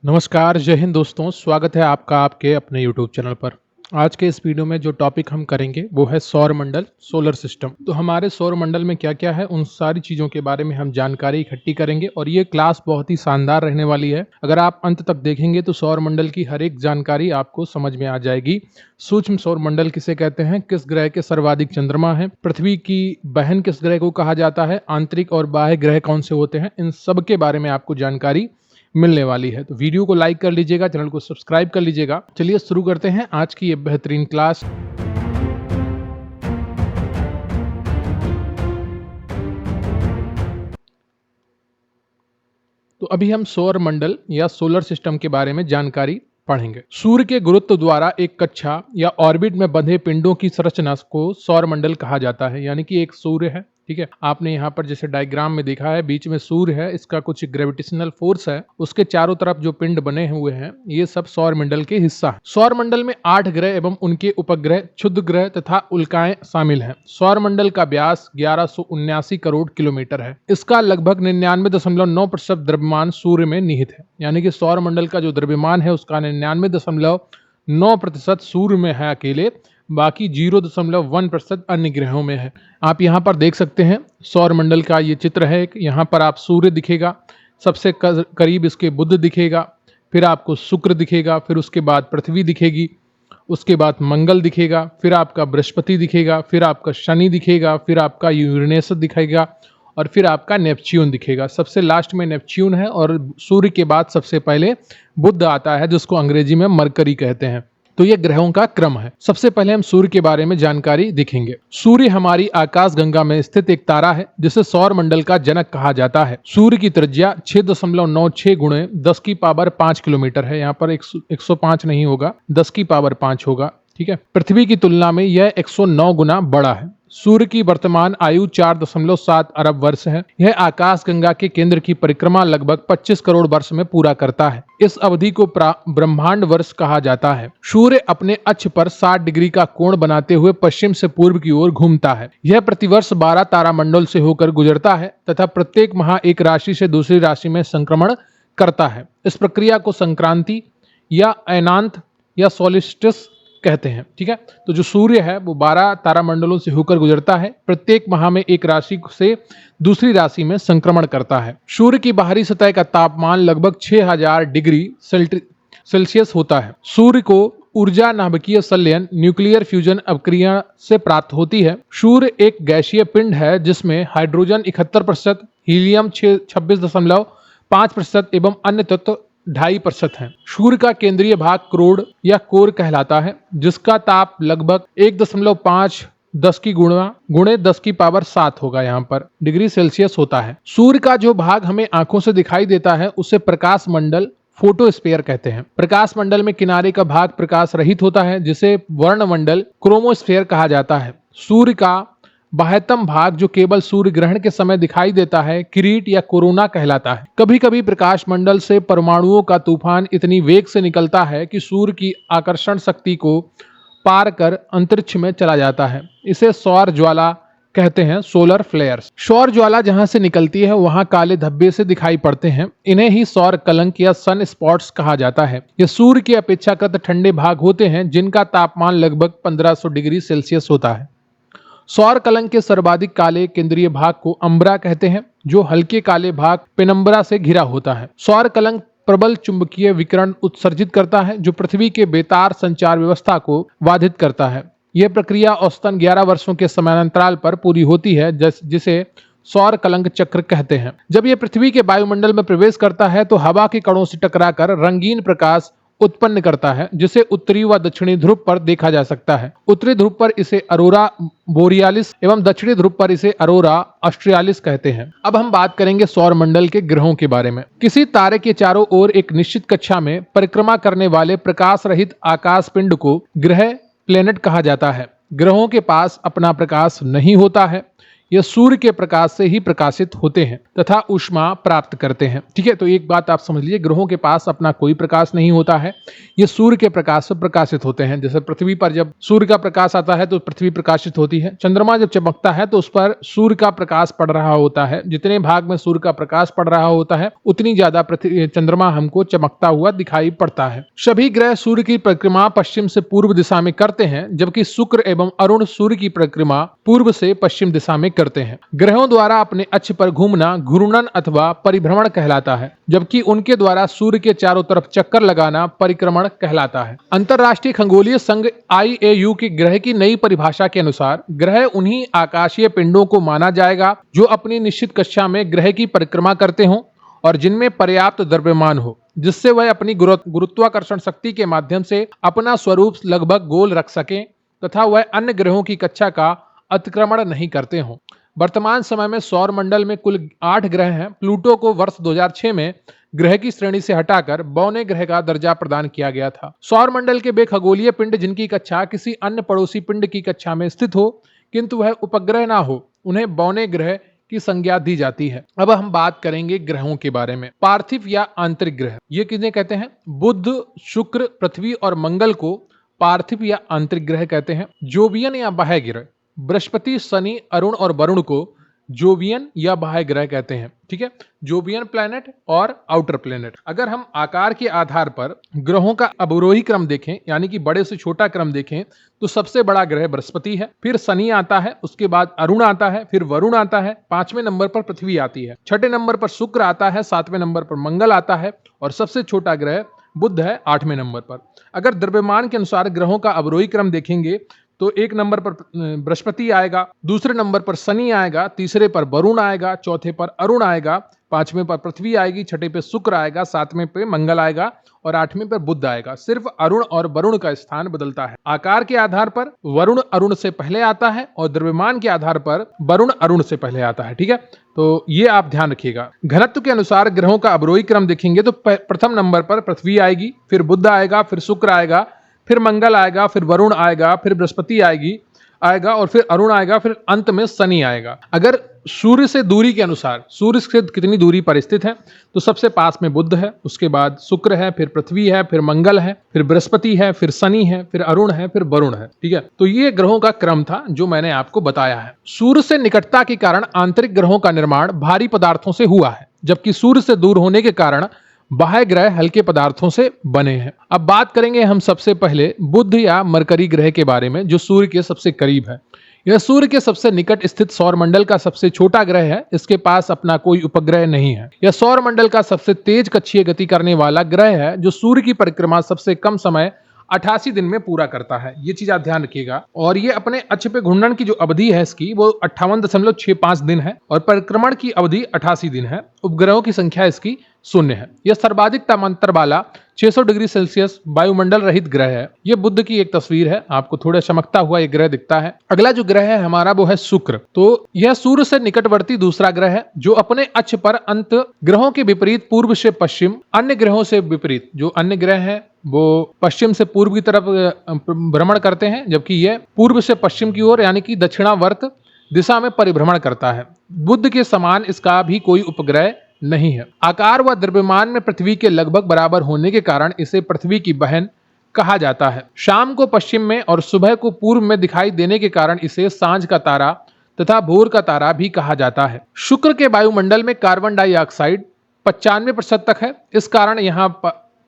नमस्कार, जय हिंद दोस्तों। स्वागत है आपका आपके अपने यूट्यूब चैनल पर। आज के इस वीडियो में जो टॉपिक हम करेंगे वो है सौर मंडल, सोलर सिस्टम। तो हमारे सौर मंडल में क्या क्या है, उन सारी चीज़ों के बारे में हम जानकारी इकट्ठी करेंगे और ये क्लास बहुत ही शानदार रहने वाली है। अगर आप अंत तक देखेंगे तो सौर मंडल की हर एक जानकारी आपको समझ में आ जाएगी। सूक्ष्म सौर मंडल किसे कहते हैं, किस ग्रह के सर्वाधिक चंद्रमा है, पृथ्वी की बहन किस ग्रह को कहा जाता है, आंतरिक और बाह्य ग्रह कौन से होते हैं, इन सब के बारे में आपको जानकारी मिलने वाली है। तो वीडियो को लाइक कर लीजिएगा, चैनल को सब्सक्राइब कर लीजिएगा। चलिए शुरू करते हैं आज की ये बेहतरीन क्लास। तो अभी हम सौर मंडल या सोलर सिस्टम के बारे में जानकारी पढ़ेंगे। सूर्य के गुरुत्व द्वारा एक कक्षा या ऑर्बिट में बंधे पिंडों की संरचना को सौर मंडल कहा जाता है। यानी कि एक सूर्य है, ठीक है, आपने यहाँ पर जैसे डायग्राम में देखा है, बीच में सूर्य है, इसका कुछ ग्रेविटेशनल फोर्स है, उसके चारों तरफ जो पिंड बने हुए हैं ये सब सौर मंडल के हिस्सा है। सौर मंडल में 8 ग्रह एवं उनके उपग्रह, क्षुद्र ग्रह तथा उल्काएं शामिल हैं। सौर मंडल का व्यास 1179 करोड़ किलोमीटर है। इसका लगभग 99.9% द्रव्यमान सूर्य में निहित है। यानी कि सौर मंडल का जो द्रव्यमान है उसका 99.9% सूर्य में है अकेले, बाकी 0.1% अन्य ग्रहों में है। आप यहाँ पर देख सकते हैं सौर मंडल का ये चित्र है। यहाँ पर आप सूर्य दिखेगा, सबसे करीब इसके बुध दिखेगा, फिर आपको शुक्र दिखेगा, फिर उसके बाद पृथ्वी दिखेगी, उसके बाद मंगल दिखेगा, फिर आपका बृहस्पति दिखेगा, फिर आपका शनि दिखेगा, फिर आपका यूरेनस दिखेगा और फिर आपका नेपच्यून दिखेगा। सबसे लास्ट में नेपच्यून है और सूर्य के बाद सबसे पहले बुध आता है, जिसको अंग्रेजी में मरकरी कहते हैं। तो ये ग्रहों का क्रम है। सबसे पहले हम सूर्य के बारे में जानकारी देखेंगे। सूर्य हमारी आकाश गंगा में स्थित एक तारा है जिसे सौर मंडल का जनक कहा जाता है। सूर्य की त्रिज्या 6.96 गुणे 10 की पावर 5 किलोमीटर है। यहाँ पर 105 नहीं होगा, 10 की पावर 5 होगा, ठीक है। पृथ्वी की तुलना में यह 109 गुना बड़ा है। सूर्य की वर्तमान आयु 4.7 अरब वर्ष है। यह आकाश गंगा के केंद्र की परिक्रमा लगभग 25 करोड़ वर्ष में पूरा करता है। इस अवधि को ब्रह्मांड वर्ष कहा जाता है। सूर्य अपने अक्ष पर 60 डिग्री का कोण बनाते हुए पश्चिम से पूर्व की ओर घूमता है। यह प्रतिवर्ष 12 तारामंडल से होकर गुजरता है तथा प्रत्येक माह एक राशि से दूसरी राशि में संक्रमण करता है। इस प्रक्रिया को संक्रांति या अयनांत या सोलिस्टिस कहते हैं, ठीक है। तो जो सूर्य है वो 12 तारामंडलों से होकर गुजरता है, प्रत्येक माह में एक राशि से दूसरी राशि में संक्रमण करता है। सूर्य की बाहरी सतह का तापमान लगभग 6000 डिग्री सेल्सियस होता है। सूर्य को ऊर्जा नाभिकीय संलयन न्यूक्लियर फ्यूजन अभिक्रिया से प्राप्त होती है। सूर्य एक गैसीय पिंड है जिसमें हाइड्रोजन 71%, हीलियम 26.5% एवं अन्य तत्व 2.5% है। सूर्य का केंद्रीय भाग क्रोड या कोर कहलाता है, जिसका ताप लगभग 1.5 10 की गुणे 10 की पावर 7 होगा, यहाँ पर डिग्री सेल्सियस होता है। सूर्य का जो भाग हमें आंखों से दिखाई देता है उसे प्रकाश मंडल, फोटोस्फीयर कहते हैं। प्रकाश मंडल में किनारे का भाग प्रकाश रहित होता है जिसे वर्णमंडल, क्रोमोस्फीयर कहा जाता है। सूर्य का बाह्यतम भाग जो केवल सूर्य ग्रहण के समय दिखाई देता है, किरीट या कोरोना कहलाता है। कभी कभी प्रकाश मंडल से परमाणुओं का तूफान इतनी वेग से निकलता है कि सूर्य की आकर्षण शक्ति को पार कर अंतरिक्ष में चला जाता है। इसे सौर ज्वाला कहते हैं, सोलर फ्लेयर्स। सौर ज्वाला जहां से निकलती है वहां काले धब्बे से दिखाई पड़ते हैं। इन्हें ही सौर कलंक या सन स्पॉट्स कहा जाता है। ये सूर्य के अपेक्षाकृत ठंडे भाग होते हैं जिनका तापमान लगभग 1500 डिग्री सेल्सियस होता है। सौर कलंक के सर्वाधिक काले केंद्रीय भाग को अम्बरा कहते हैं, जो हल्के काले भाग पेनम्बरा से घिरा होता है। सौर कलंक प्रबल चुंबकीय विकिरण उत्सर्जित करता है जो पृथ्वी के बेतार संचार व्यवस्था को बाधित करता है। यह प्रक्रिया औसतन 11 वर्षों के समानांतराल पर पूरी होती है, जिसे सौर कलंक चक्र कहते हैं। जब यह पृथ्वी के वायुमंडल में प्रवेश करता है तो हवा के कणों से टकराकर रंगीन प्रकाश उत्पन्न करता है, जिसे उत्तरी व दक्षिणी ध्रुव पर देखा जा सकता है। उत्तरी ध्रुव पर इसे अरोरा बोरियालिस एवं दक्षिणी ध्रुव पर इसे अरोरा ऑस्ट्रियालिस कहते हैं। अब हम बात करेंगे सौर मंडल के ग्रहों के बारे में। किसी तारे के चारों ओर एक निश्चित कक्षा में परिक्रमा करने वाले प्रकाश रहित आकाश पिंड को ग्रह, प्लेनेट कहा जाता है। ग्रहों के पास अपना प्रकाश नहीं होता है। यह सूर्य के प्रकाश से ही प्रकाशित होते हैं तथा ऊष्मा प्राप्त करते हैं। ठीक है, तो एक बात आप समझ लीजिए, ग्रहों के पास अपना कोई प्रकाश नहीं होता है, ये सूर्य के प्रकाश से प्रकाशित होते हैं। जैसे पृथ्वी पर जब सूर्य का प्रकाश आता है तो पृथ्वी प्रकाशित होती है, चंद्रमा जब चमकता है तो उस पर सूर्य का प्रकाश पड़ रहा होता है। जितने भाग में सूर्य का प्रकाश पड़ रहा होता है उतनी ज्यादा चंद्रमा हमको चमकता हुआ दिखाई पड़ता है। सभी ग्रह सूर्य की परिक्रमा पश्चिम से पूर्व दिशा में करते हैं, जबकि शुक्र एवं अरुण सूर्य की परिक्रमा पूर्व से पश्चिम दिशा में करते हैं। ग्रहों द्वारा अपने अक्ष पर घूमना घूर्णन अथवा परिभ्रमण कहलाता है, जबकि उनके द्वारा सूर्य के चारों तरफ चक्कर लगाना परिक्रमण कहलाता है। अंतरराष्ट्रीय खगोलीय संघ IAU की ग्रह की नई परिभाषा के अनुसार ग्रह उन्हीं आकाशीय पिंडों को माना जाएगा जो अपनी निश्चित कक्षा में ग्रह की परिक्रमा करते हों और जिनमें पर्याप्त द्रव्यमान हो, जिससे वह अपनी गुरुत्वाकर्षण शक्ति के माध्यम से अपना स्वरूप लगभग गोल रख सकें तथा वह अन्य ग्रहों की कक्षा का अतिक्रमण नहीं करते हों। वर्तमान समय में सौर मंडल में कुल 8 ग्रह हैं। प्लूटो को वर्ष 2006 में ग्रह की श्रेणी से हटाकर बौने ग्रह का दर्जा प्रदान किया गया था। सौर मंडल के वे खगोलीय पिंड जिनकी कक्षा किसी अन्य पड़ोसी पिंड की कक्षा में स्थित हो किंतु वह उपग्रह ना हो, उन्हें बौने ग्रह की संज्ञा दी जाती है। अब हम बात करेंगे ग्रहों के बारे में। पार्थिव या आंतरिक ग्रह, ये किन्हें कहते हैं? बुध, शुक्र, पृथ्वी और मंगल को पार्थिव या आंतरिक ग्रह कहते हैं। जोवियन या बाह्य ग्रह, बृहस्पति, शनि, अरुण और वरुण को जोवियन या बाह्य ग्रह कहते हैं। ठीक है, जोवियन प्लैनेट और आउटर प्लैनेट। अगर हम आकार के आधार पर ग्रहों का अवरोही क्रम देखें, यानी कि बड़े से छोटा क्रम देखें, तो सबसे बड़ा ग्रह बृहस्पति है, फिर शनि आता है, उसके बाद अरुण आता है, फिर वरुण आता है, 5वें नंबर पर पृथ्वी आती है, 6ठे नंबर पर शुक्र आता है, 7वें नंबर पर मंगल आता है और सबसे छोटा ग्रह बुध है 8वें नंबर पर। अगर द्रव्यमान के अनुसार ग्रहों का अवरोही क्रम देखेंगे तो 1 नंबर पर बृहस्पति आएगा, दूसरे नंबर पर शनि आएगा, तीसरे पर वरुण आएगा, चौथे पर अरुण आएगा, 5वें पर पृथ्वी आएगी, 6ठे पे शुक्र आएगा, 7वें पे मंगल आएगा और 8वें पर बुध आएगा। सिर्फ अरुण और वरुण का स्थान बदलता है। आकार के आधार पर वरुण अरुण से पहले आता है और द्रव्यमान के आधार पर वरुण अरुण से पहले आता है। ठीक है, तो ये आप ध्यान रखिएगा। घनत्व के अनुसार ग्रहों का अवरोही क्रम देखेंगे तो प्रथम नंबर पर पृथ्वी आएगी, फिर बुध आएगा, फिर शुक्र आएगा, फिर मंगल आएगा, फिर वरुण आएगा, फिर बृहस्पति आएगा और फिर अरुण आएगा, फिर अंत में शनि आएगा। अगर सूर्य से दूरी के अनुसार सूर्य से कितनी दूरी पर स्थित है तो सबसे पास में बुध है, उसके बाद शुक्र है, फिर पृथ्वी है, फिर मंगल है, फिर बृहस्पति है, फिर शनि है, फिर अरुण है, फिर वरुण है। ठीक है, तो ये ग्रहों का क्रम था जो मैंने आपको बताया है। सूर्य से निकटता के कारण आंतरिक ग्रहों का निर्माण भारी पदार्थों से हुआ है, जबकि सूर्य से दूर होने के कारण बाह्य ग्रह हल्के पदार्थों से बने हैं। अब बात करेंगे हम सबसे पहले बुध या मरकरी ग्रह के बारे में, जो सूर्य के सबसे करीब है। यह सूर्य के सबसे निकट स्थित सौर मंडल का सबसे छोटा ग्रह है। इसके पास अपना कोई उपग्रह नहीं है। यह सौर मंडल का सबसे तेज कक्षीय गति करने वाला ग्रह है, जो सूर्य की परिक्रमा सबसे कम समय 88 दिन में पूरा करता है। ये चीज आप ध्यान रखिएगा। और ये अपने अक्ष पे घूर्णन की जो अवधि है इसकी वो 58.65 दिन है और परिक्रमण की अवधि 88 दिन है। उपग्रहों की संख्या इसकी 0 है। यह सर्वाधिक तापांतर वाला 600 डिग्री सेल्सियस वायुमंडल रहित ग्रह है। यह बुध की एक तस्वीर है, आपको थोड़ा चमकता हुआ यह ग्रह दिखता है। अगला जो ग्रह है हमारा वो है शुक्र। तो यह सूर्य से निकटवर्ती दूसरा ग्रह है, जो अपने अक्ष पर अंत ग्रहों के विपरीत पूर्व से पश्चिम, अन्य ग्रहों से विपरीत जो अन्य ग्रह हैं वो पश्चिम से पूर्व की तरफ भ्रमण करते हैं, जबकि यह पूर्व से पश्चिम की ओर यानी कि दक्षिणावर्त दिशा में परिभ्रमण करता है। बुध के समान इसका भी कोई उपग्रह नहीं है। आकार व द्रव्यमान में पृथ्वी के लगभग बराबर होने के कारण इसे पृथ्वी की बहन कहा जाता है। शाम को पश्चिम में और सुबह को पूर्व में दिखाई देने के कारण इसे सांझ का तारा तथा भोर का तारा भी कहा जाता है। शुक्र के वायुमंडल में कार्बन डाइऑक्साइड 95% तक है। इस कारण यहाँ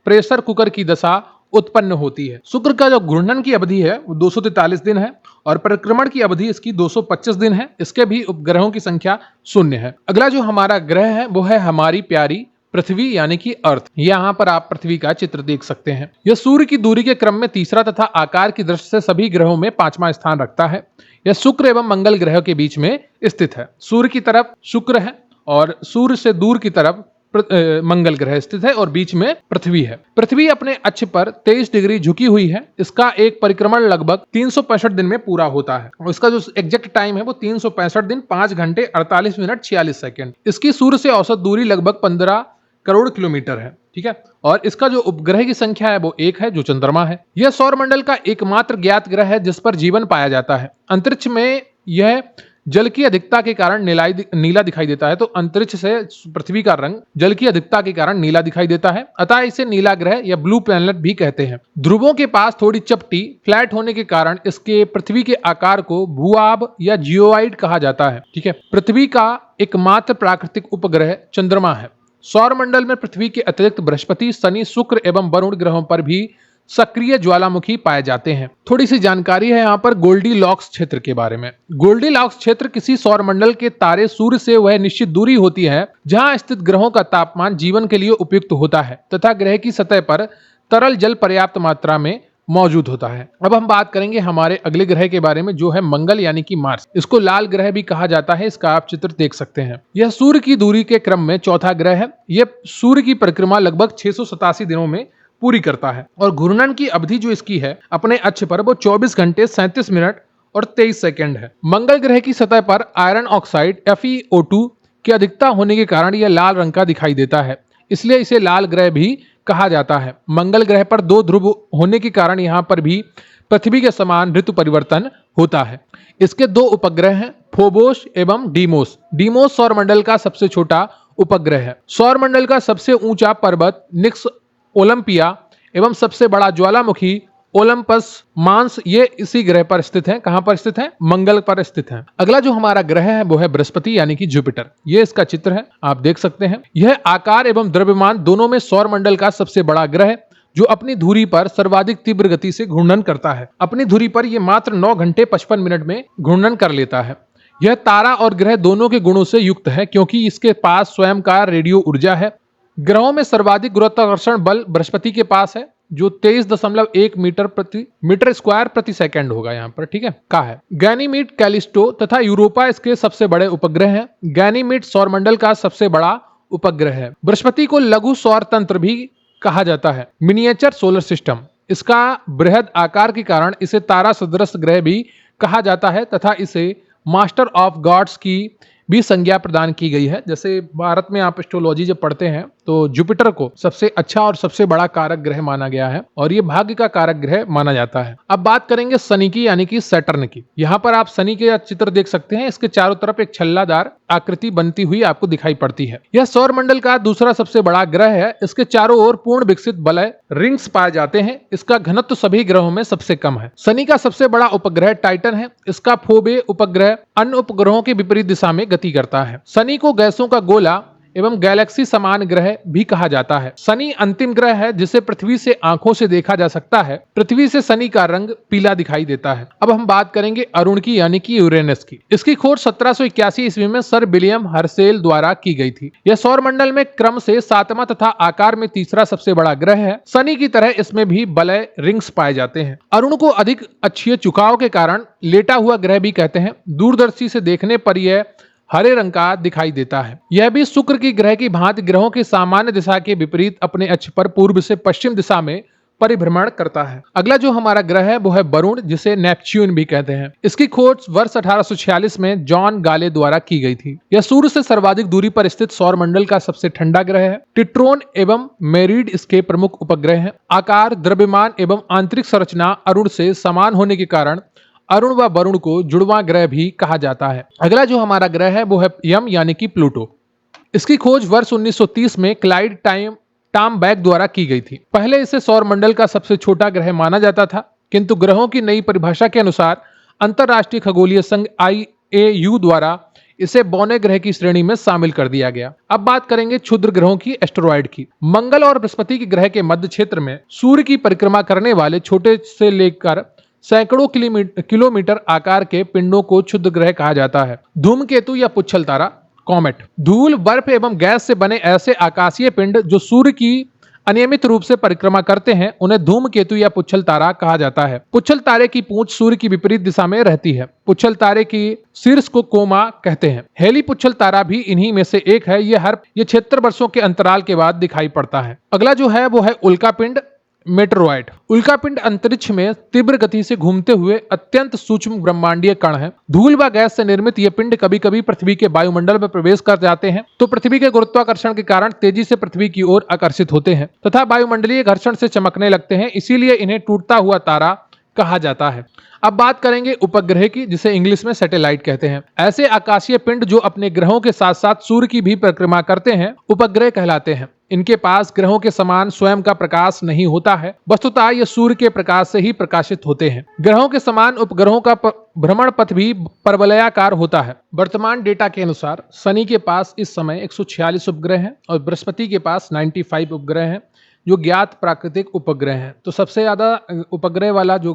प्रेशर कुकर की दशा उत्पन्न होती है। शुक्र का जो घूर्णन की अवधि है वो 243 दिन है और परिक्रमण की अवधि इसकी 225 दिन है। इसके भी उपग्रहों की संख्या 0 है। अगला जो हमारा ग्रह है वो है हमारी प्यारी पृथ्वी यानी कि अर्थ। यहाँ पर आप पृथ्वी का चित्र देख सकते हैं। यह सूर्य की दूरी के क्रम में तीसरा तथा आकार की दृष्टि से सभी ग्रहों में 5वां स्थान रखता है। यह शुक्र एवं मंगल ग्रह के बीच में स्थित है। सूर्य की तरफ शुक्र है और सूर्य से दूर की तरफ मंगल ग्रह स्थित है और बीच में पृथ्वी है। पृथ्वी अपने अक्ष पर 23 डिग्री झुकी हुई है। इसका एक परिक्रमण लगभग 365 दिन में पूरा होता है और इसका जो एग्जैक्ट टाइम है वो 365 दिन 5 घंटे 48 मिनट 46 सेकंड। इसकी सूर्य से औसत दूरी लगभग 15 करोड़ किलोमीटर है। ठीक है, और इसका जो उपग्रह की संख्या है वो 1 है, जो चंद्रमा है। यह सौर मंडल का एकमात्र ज्ञात ग्रह है जिस पर जीवन पाया जाता है। अंतरिक्ष में यह जल की अधिकता के कारण नीला दिखाई देता है। तो अंतरिक्ष से पृथ्वी का रंग जल की अधिकता के कारण नीला दिखाई देता है, अतः इसे नीला ग्रह या ब्लू प्लैनेट भी कहते हैं। ध्रुवों के पास थोड़ी चपटी फ्लैट होने के कारण इसके पृथ्वी के आकार को भूआब या जियोइड कहा जाता है। ठीक है, पृथ्वी का एकमात्र प्राकृतिक उपग्रह चंद्रमा है। सौरमंडल में पृथ्वी के अतिरिक्त बृहस्पति, शनि, शुक्र एवं वरुण ग्रहों पर भी सक्रिय ज्वालामुखी पाए जाते हैं। थोड़ी सी जानकारी है यहाँ पर गोल्डीलॉक्स क्षेत्र के बारे में। गोल्डीलॉक्स क्षेत्र किसी सौरमंडल के तारे सूर्य से वह निश्चित दूरी होती है जहां स्थित ग्रहों का तापमान जीवन के लिए उपयुक्त होता है तथा ग्रह की सतह पर तरल जल पर्याप्त मात्रा में मौजूद होता है। अब हम बात करेंगे हमारे अगले ग्रह के बारे में, जो है मंगल यानी कि मार्स। इसको लाल ग्रह भी कहा जाता है, इसका आप चित्र देख सकते हैं। यह सूर्य की दूरी के क्रम में चौथा ग्रह है। यह सूर्य की परिक्रमा लगभग 687 दिनों में पूरी करता है और घूर्णन की अवधि जो इसकी है अपने अक्ष पर वो 24 घंटे 37 मिनट और 23 सेकंड है। मंगल ग्रह की सतह पर आयरन ऑक्साइड FeO2 की अधिकता होने के कारण यह लाल रंग का दिखाई देता है, इसलिए इसे लाल ग्रह भी कहा जाता है। मंगल ग्रह पर 2 ध्रुव होने के कारण यहाँ पर भी पृथ्वी के समान ऋतु परिवर्तन होता है। इसके 2 उपग्रह हैं, फोबोस एवं डीमोस। डीमोस सौरमंडल का सबसे छोटा उपग्रह है। सौरमंडल का सबसे ऊंचा पर्वत निक्स ओलंपिया एवं सबसे बड़ा ज्वालामुखी ओलंपस मांस ये इसी ग्रह पर स्थित है। कहां पर स्थित है? मंगल पर स्थित है। अगला जो हमारा ग्रह है वो है बृहस्पति यानी कि जुपिटर। ये इसका चित्र है, आप देख सकते हैं। यह आकार एवं द्रव्यमान दोनों में सौरमंडल का सबसे बड़ा ग्रह है, जो अपनी धुरी पर सर्वाधिक तीव्र गति से घूर्णन करता है। अपनी धुरी पर यह मात्र 9 घंटे 55 मिनट में घूर्णन कर लेता है। यह तारा और ग्रह दोनों के गुणों से युक्त है, क्योंकि इसके पास स्वयं का रेडियो ऊर्जा है। ग्रहों में सर्वाधिक गुरुत्वाकर्षण बल बृहस्पति के पास है, जो 23.1 मीटर स्क्वायर प्रति सेकंड होगा यहाँ पर। ठीक है, का है। गैनीमीड, कैलिस्टो तथा यूरोपा इसके सबसे बड़े उपग्रह हैं। गैनीमीड सौरमंडल का सबसे बड़ा उपग्रह है। बृहस्पति को लघु सौर तंत्र भी कहा जाता है, मिनिएचर सोलर सिस्टम। इसका बृहद आकार के कारण इसे तारा सदृश ग्रह भी कहा जाता है तथा इसे मास्टर ऑफ गॉड्स की भी संज्ञा प्रदान की गई है। जैसे भारत में आप एस्ट्रोलॉजी जब पढ़ते हैं तो जुपिटर को सबसे अच्छा और सबसे बड़ा कारक ग्रह माना गया है और ये भाग्य का कारक ग्रह माना जाता है। अब बात करेंगे शनि की यानी कि सैटर्न की। यहाँ पर आप शनि के चित्र देख सकते हैं। इसके चारों तरफ एक छल्लादार आकृति बनती हुई आपको दिखाई पड़ती है। यह सौरमंडल का दूसरा सबसे बड़ा ग्रह है। इसके चारों ओर पूर्ण विकसित वलय रिंग्स पाए जाते हैं। इसका घनत्व सभी ग्रहों में सबसे कम है। शनि का सबसे बड़ा उपग्रह टाइटन है। इसका फोबे उपग्रह अन्य उपग्रहों के विपरीत दिशा में गति करता है। शनि को गैसों का गोला एवं गैलेक्सी समान ग्रह भी कहा जाता है। शनि अंतिम ग्रह है जिसे पृथ्वी से आंखों से देखा जा सकता है। पृथ्वी से शनि का रंग पीला दिखाई देता है। अब हम बात करेंगे अरुण की यानी कि यूरेनस की। इसकी खोज 1781 ईस्वी में सर विलियम हर्शेल द्वारा की गई थी। यह सौरमंडल में क्रम से 7वां तथा आकार में तीसरा सबसे बड़ा ग्रह है। शनि की तरह इसमें भी वलय रिंग्स पाए जाते हैं। अरुण को अधिक अक्षीय झुकाव के कारण लेटा हुआ ग्रह भी कहते हैं। दूरदर्शी से देखने पर यह हरे रंग का दिखाई देता है। यह भी शुक्र की ग्रह की भांति ग्रहों की सामान्य दिशा के विपरीत अपने अक्ष पर पूर्व से पश्चिम दिशा में परिभ्रमण करता है। अगला जो हमारा ग्रह है वो है वरुण, जिसे नेपच्यून भी कहते हैं। इसकी खोज वर्ष 1846 में जॉन गाले द्वारा की गई थी। यह सूर्य से सर्वाधिक दूरी पर स्थित सौरमंडल का सबसे ठंडा ग्रह है। टिट्रोन एवं मेरिड इसके प्रमुख उपग्रह हैं। आकार, द्रव्यमान एवं आंतरिक संरचना अरुण से समान होने के कारण अरुण व वरुण को जुड़वा ग्रह भी कहा जाता है। अगला जो हमारा ग्रह है वो है यम यानी कि प्लूटो। इसकी खोज वर्ष 1930 में क्लाइड टॉम बैक द्वारा की गई थी। पहले इसे सौरमंडल का सबसे छोटा ग्रह माना जाता था, किंतु ग्रहों की नई परिभाषा के अनुसार अंतरराष्ट्रीय खगोलीय संघ IAU द्वारा इसे बौने ग्रह की श्रेणी में शामिल कर दिया गया। अब बात करेंगे क्षुद्र ग्रहों की, एस्टेरॉयड की। मंगल और बृहस्पति के ग्रह के मध्य क्षेत्र में सूर्य की परिक्रमा करने वाले छोटे से लेकर सैकड़ों किलोमीटर आकार के पिंडों को क्षुद्र ग्रह कहा जाता है। धूमकेतु या पुच्छल तारा, कॉमेट, धूल, बर्फ एवं गैस से बने ऐसे आकाशीय पिंड जो सूर्य की अनियमित रूप से परिक्रमा करते हैं उन्हें धूमकेतु या पुच्छल तारा कहा जाता है। पुच्छल तारे की पूंछ सूर्य की विपरीत दिशा में रहती है। पुच्छल तारे की शीर्ष को कोमा कहते हैं। हेली पुच्छल तारा भी इन्हीं में से एक है। ये 76 वर्षों के अंतराल के बाद दिखाई पड़ता है। अगला जो है वो है उल्कापिंड, मेटेरॉइड। उल्कापिंड अंतरिक्ष में तीव्र गति से घूमते हुए अत्यंत सूक्ष्म ब्रह्मांडीय कण है। धूल व गैस से निर्मित ये पिंड कभी कभी पृथ्वी के वायुमंडल में प्रवेश कर जाते हैं तो पृथ्वी के गुरुत्वाकर्षण के कारण तेजी से पृथ्वी की ओर आकर्षित होते हैं तथा वायुमंडलीय घर्षण से चमकने लगते हैं। इसीलिए इन्हें टूटता हुआ तारा कहा जाता है। अब बात करेंगे उपग्रह की, जिसे इंग्लिश में सैटेलाइट कहते हैं। ऐसे आकाशीय पिंड जो अपने ग्रहों के साथ साथ सूर्य की भी परिक्रमा करते हैं, उपग्रह कहलाते हैं। इनके पास ग्रहों के समान स्वयं का प्रकाश नहीं होता है, वस्तुतः ये सूर्य के प्रकाश से ही प्रकाशित होते हैं। ग्रहों के समान उपग्रहों का भ्रमण पथ भी परवलयाकार होता है। वर्तमान डेटा के अनुसार शनि के पास इस समय 146 उपग्रह हैं और बृहस्पति के पास 95 उपग्रह हैं, जो ज्ञात प्राकृतिक उपग्रह हैं। तो सबसे ज्यादा उपग्रह वाला जो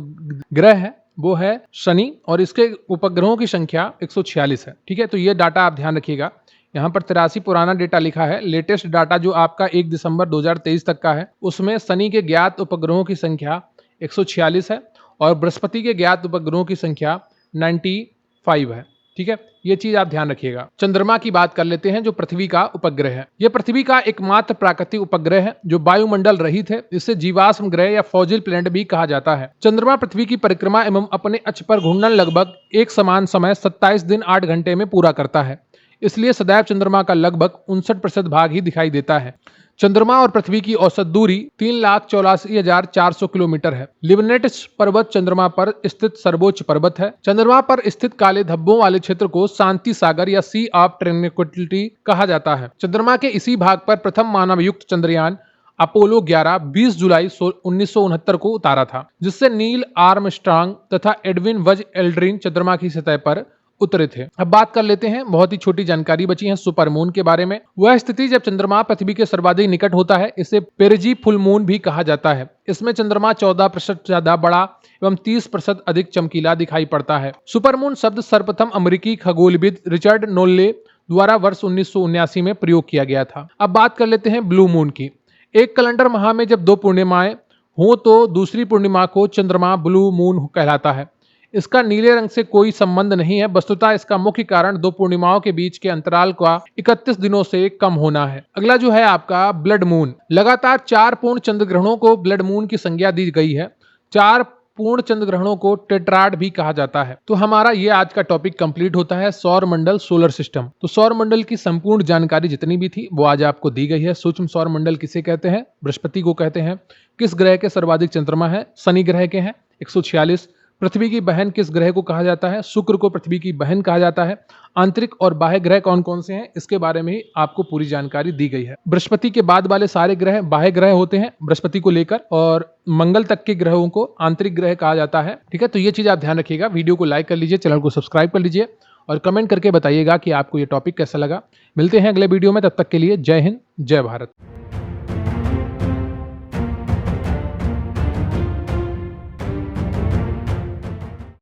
ग्रह है वो है शनि, और इसके उपग्रहों की संख्या 146 है। ठीक है, तो ये डाटा आप ध्यान रखिएगा। यहाँ पर 83 पुराना डेटा लिखा है। लेटेस्ट डाटा जो आपका 1 दिसंबर 2023 तक का है, उसमें शनि के ज्ञात उपग्रहों की संख्या 146 है और बृहस्पति के ज्ञात उपग्रहों की संख्या 95 है। ठीक है, ये चीज आप ध्यान रखिएगा। चंद्रमा की बात कर लेते हैं, जो पृथ्वी का उपग्रह है। यह पृथ्वी का एकमात्र प्राकृतिक उपग्रह है जो वायुमंडल रहित है। इसे जीवाश्म ग्रह या फॉसिल प्लैनेट भी कहा जाता है। चंद्रमा पृथ्वी की परिक्रमा एवं अपने अक्ष पर घूर्णन लगभग एक समान समय 27 दिन 8 घंटे में पूरा करता है। इसलिए सदैव चंद्रमा का लगभग 59% भाग ही दिखाई देता है। चंद्रमा और पृथ्वी की औसत दूरी 3,84,400 किलोमीटर है। लिवनेट्स पर्वत चंद्रमा पर स्थित सर्वोच्च पर्वत है। चंद्रमा पर स्थित काले धब्बों वाले क्षेत्र को शांति सागर या सी ऑफ ट्रैंक्विलिटी कहा जाता है। चंद्रमा के इसी भाग पर प्रथम मानव युक्त चंद्रयान अपोलो 11 20 जुलाई 1969 को उतारा था, जिससे नील आर्मस्ट्रांग तथा एडविन बज एल्ड्रिन चंद्रमा की सतह पर उतरे थे। अब बात कर लेते हैं, बहुत ही छोटी जानकारी बची है सुपरमून के बारे में। वह स्थिति जब चंद्रमा पृथ्वी के सर्वाधिक निकट होता है, इसे पेरिजी फुल मून भी कहा जाता है। इसमें चंद्रमा 14% ज्यादा बड़ा एवं 30% अधिक चमकीला दिखाई पड़ता है। सुपरमून शब्द सर्वप्रथम अमेरिकी खगोलविद रिचर्ड नोल्ले द्वारा वर्ष 1979 में प्रयोग किया गया था। अब बात कर लेते हैं ब्लू मून की। एक कैलेंडर माह में जब 2 पूर्णिमाएं हो तो दूसरी पूर्णिमा को चंद्रमा ब्लू मून कहलाता है। इसका नीले रंग से कोई संबंध नहीं है, वस्तुतः इसका मुख्य कारण 2 पूर्णिमाओं के बीच के अंतराल का 31 दिनों से कम होना है। अगला जो है आपका ब्लड मून। लगातार 4 पूर्ण चंद्र ग्रहणों को ब्लड मून की संज्ञा दी गई है। 4 पूर्ण चंद्र ग्रहणों को टेट्राड भी कहा जाता है। तो हमारा ये आज का टॉपिक कंप्लीट होता है, सौर मंडल सोलर सिस्टम। तो सौर मंडल की संपूर्ण जानकारी जितनी भी थी वो आज आपको दी गई है। सूक्ष्म सौर मंडल किसे कहते हैं? बृहस्पति को कहते हैं। किस ग्रह के सर्वाधिक चंद्रमा है? शनि ग्रह के हैं 146। पृथ्वी की बहन किस ग्रह को कहा जाता है? शुक्र को पृथ्वी की बहन कहा जाता है। आंतरिक और बाह्य ग्रह कौन कौन से हैं, इसके बारे में ही आपको पूरी जानकारी दी गई है। बृहस्पति के बाद वाले सारे ग्रह बाह्य ग्रह होते हैं बृहस्पति को लेकर, और मंगल तक के ग्रहों को आंतरिक ग्रह कहा जाता है। ठीक है, तो ये चीज आप ध्यान रखिएगा। वीडियो को लाइक कर लीजिए, चैनल को सब्सक्राइब कर लीजिए और कमेंट करके बताइएगा कि आपको ये टॉपिक कैसा लगा। मिलते हैं अगले वीडियो में, तब तक के लिए जय हिंद, जय भारत।